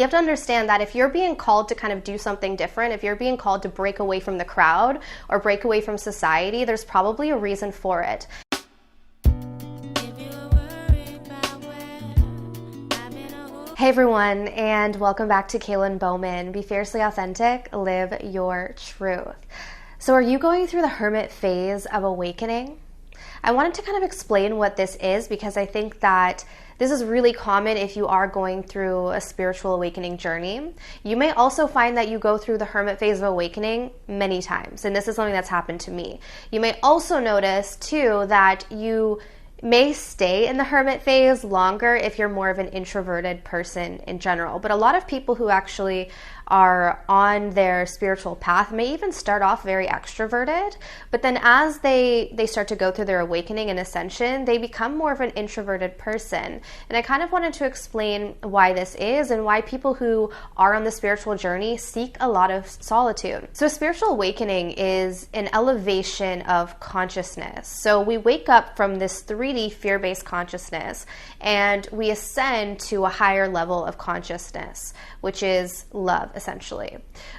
You have to understand that if you're being called to kind of do something different, if you're being called to break away from the crowd or break away from society, there's probably a reason for it. Hey everyone, and welcome back to Kaylin Bowman. Be fiercely authentic, live your truth. So are you going through the hermit phase of awakening? I wanted to kind of explain what this is because I think that this is really common if you are going through a spiritual awakening journey. You may also find that you go through the hermit phase of awakening many times, and this is something that's happened to me. You may also notice too that you may stay in the hermit phase longer if you're more of an introverted person in general. But a lot of people who actually are on their spiritual path may even start off very extroverted, but then as they start to go through their awakening and ascension, they become more of an introverted person. And I kind of wanted to explain why this is and why people who are on the spiritual journey seek a lot of solitude. So spiritual awakening is an elevation of consciousness. So we wake up from this 3D fear-based consciousness and we ascend to a higher level of consciousness, which is love, essentially.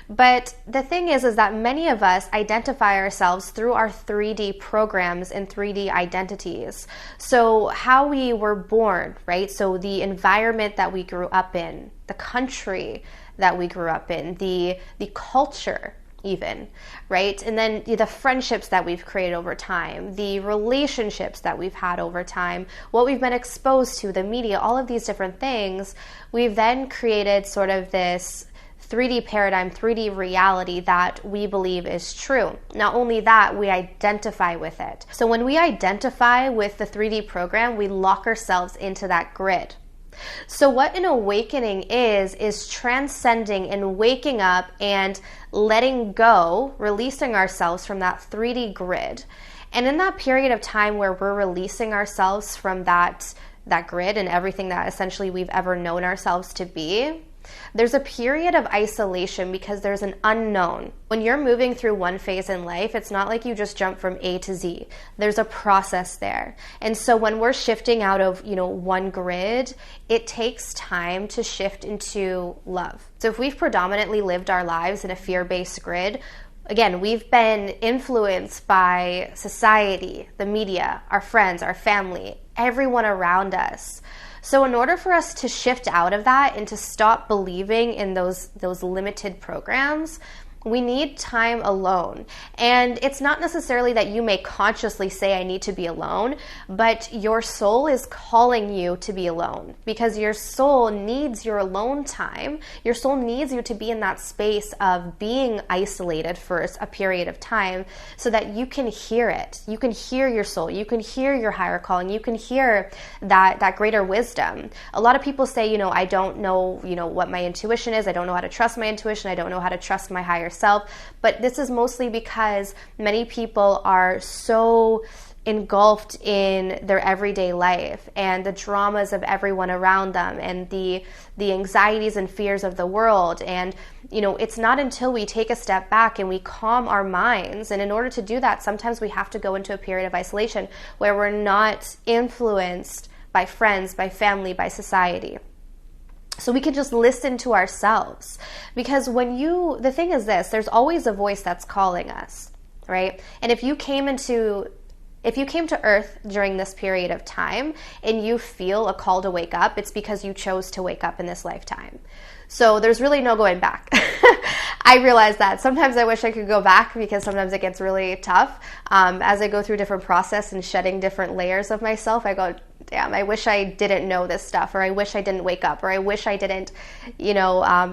But the thing is that many of us identify ourselves through our 3D programs and 3D identities. So how we were born, right? So the environment that we grew up in, the country that we grew up in, the culture even, right? And then the friendships that we've created over time, the relationships that we've had over time, what we've been exposed to, the media, all of these different things, we've then created sort of this 3D paradigm, 3D reality that we believe is true. Not only that, we identify with it. So when we identify with the 3D program, we lock ourselves into that grid. So what an awakening is transcending and waking up and letting go, releasing ourselves from that 3D grid. And in that period of time where we're releasing ourselves from that grid and everything that essentially we've ever known ourselves to be, there's a period of isolation because there's an unknown. When you're moving through one phase in life, it's not like you just jump from A to Z. There's a process there. And so when we're shifting out of, one grid, it takes time to shift into love. So if we've predominantly lived our lives in a fear-based grid, again, we've been influenced by society, the media, our friends, our family, everyone around us. So in order for us to shift out of that and to stop believing in those limited programs, we need time alone. And it's not necessarily that you may consciously say, I need to be alone, but your soul is calling you to be alone because your soul needs your alone time. Your soul needs you to be in that space of being isolated for a period of time so that you can hear it. You can hear your soul. You can hear your higher calling. You can hear that greater wisdom. A lot of people say, I don't know, what my intuition is. I don't know how to trust my intuition. I don't know how to trust my higher self. But this is mostly because many people are so engulfed in their everyday life and the dramas of everyone around them and the anxieties and fears of the world. And it's not until we take a step back and we calm our minds, and in order to do that, sometimes we have to go into a period of isolation where we're not influenced by friends, by family, by society. So we can just listen to ourselves, because the thing is this, there's always a voice that's calling us, right? And if you came to Earth during this period of time and you feel a call to wake up, it's because you chose to wake up in this lifetime. So there's really no going back. I realize that. Sometimes I wish I could go back because sometimes it gets really tough. As I go through different process and shedding different layers of myself, I go, damn, I wish I didn't know this stuff, or I wish I didn't wake up, or I wish I didn't,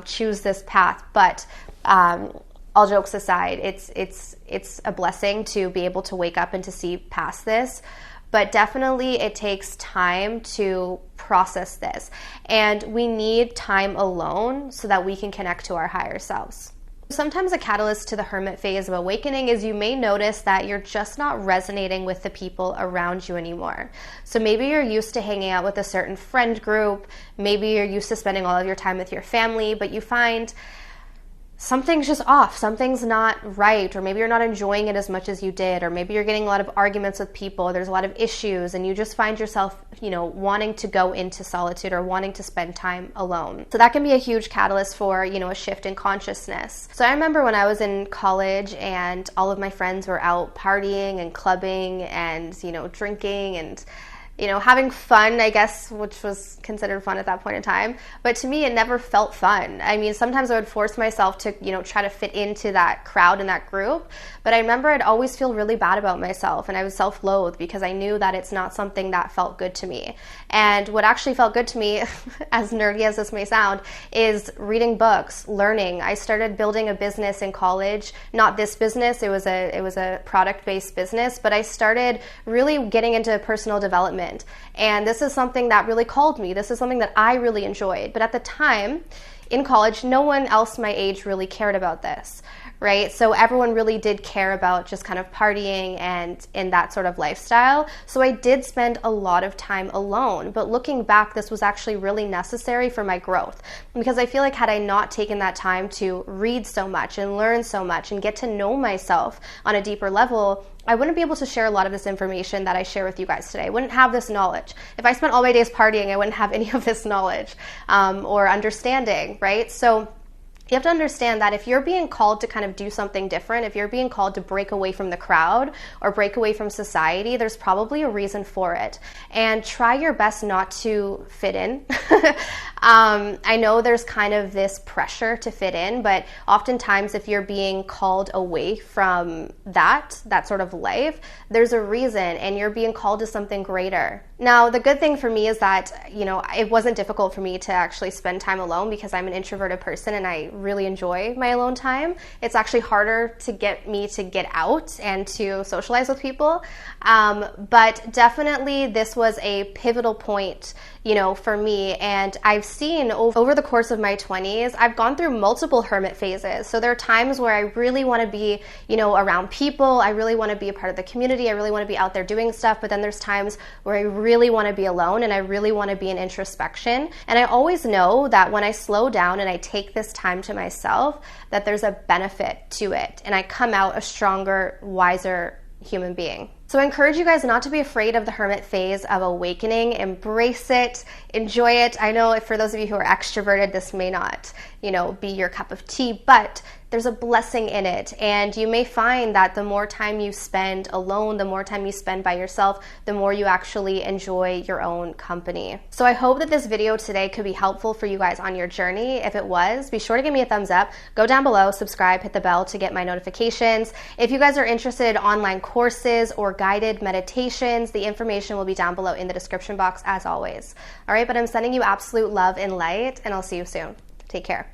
choose this path. But all jokes aside, it's a blessing to be able to wake up and to see past this. But definitely it takes time to process this. And we need time alone so that we can connect to our higher selves. Sometimes a catalyst to the hermit phase of awakening is you may notice that you're just not resonating with the people around you anymore. So maybe you're used to hanging out with a certain friend group, maybe you're used to spending all of your time with your family, but you find something's just off, something's not right, or maybe you're not enjoying it as much as you did, or maybe you're getting a lot of arguments with people, there's a lot of issues, and you just find yourself, wanting to go into solitude or wanting to spend time alone. So that can be a huge catalyst for, a shift in consciousness. So I remember when I was in college and all of my friends were out partying and clubbing and, drinking and having fun, I guess, which was considered fun at that point in time. But to me, it never felt fun. I mean, sometimes I would force myself to, try to fit into that crowd and that group. But I remember I'd always feel really bad about myself, and I was self-loathed because I knew that it's not something that felt good to me. And what actually felt good to me, as nerdy as this may sound, is reading books, learning. I started building a business in college. Not this business, it was a product-based business, but I started really getting into personal development. And this is something that really called me. This is something that I really enjoyed. But at the time, in college, no one else my age really cared about this, right? So everyone really did care about just kind of partying and in that sort of lifestyle. So I did spend a lot of time alone. But looking back, this was actually really necessary for my growth, because I feel like had I not taken that time to read so much and learn so much and get to know myself on a deeper level, I wouldn't be able to share a lot of this information that I share with you guys today. I wouldn't have this knowledge. If I spent all my days partying, I wouldn't have any of this knowledge or understanding, right? So you have to understand that if you're being called to kind of do something different, if you're being called to break away from the crowd or break away from society, there's probably a reason for it. And try your best not to fit in. I know there's kind of this pressure to fit in, but oftentimes if you're being called away from that sort of life, there's a reason, and you're being called to something greater. Now, the good thing for me is that, it wasn't difficult for me to actually spend time alone because I'm an introverted person and I really enjoy my alone time. It's actually harder to get me to get out and to socialize with people. But definitely this was a pivotal point, for me. And I've seen over the course of my 20s, I've gone through multiple hermit phases. So there are times where I really want to be, around people. I really want to be a part of the community. I really want to be out there doing stuff. But then there's times where I really want to be alone and I really want to be in introspection. And I always know that when I slow down and I take this time to myself, that there's a benefit to it. And I come out a stronger, wiser human being. So I encourage you guys not to be afraid of the hermit phase of awakening. Embrace it, enjoy it. I know for those of you who are extroverted, this may not, be your cup of tea, but there's a blessing in it. And you may find that the more time you spend alone, the more time you spend by yourself, the more you actually enjoy your own company. So I hope that this video today could be helpful for you guys on your journey. If it was, be sure to give me a thumbs up. Go down below, subscribe, hit the bell to get my notifications. If you guys are interested in online courses or guided meditations, the information will be down below in the description box as always. All right, but I'm sending you absolute love and light, and I'll see you soon. Take care.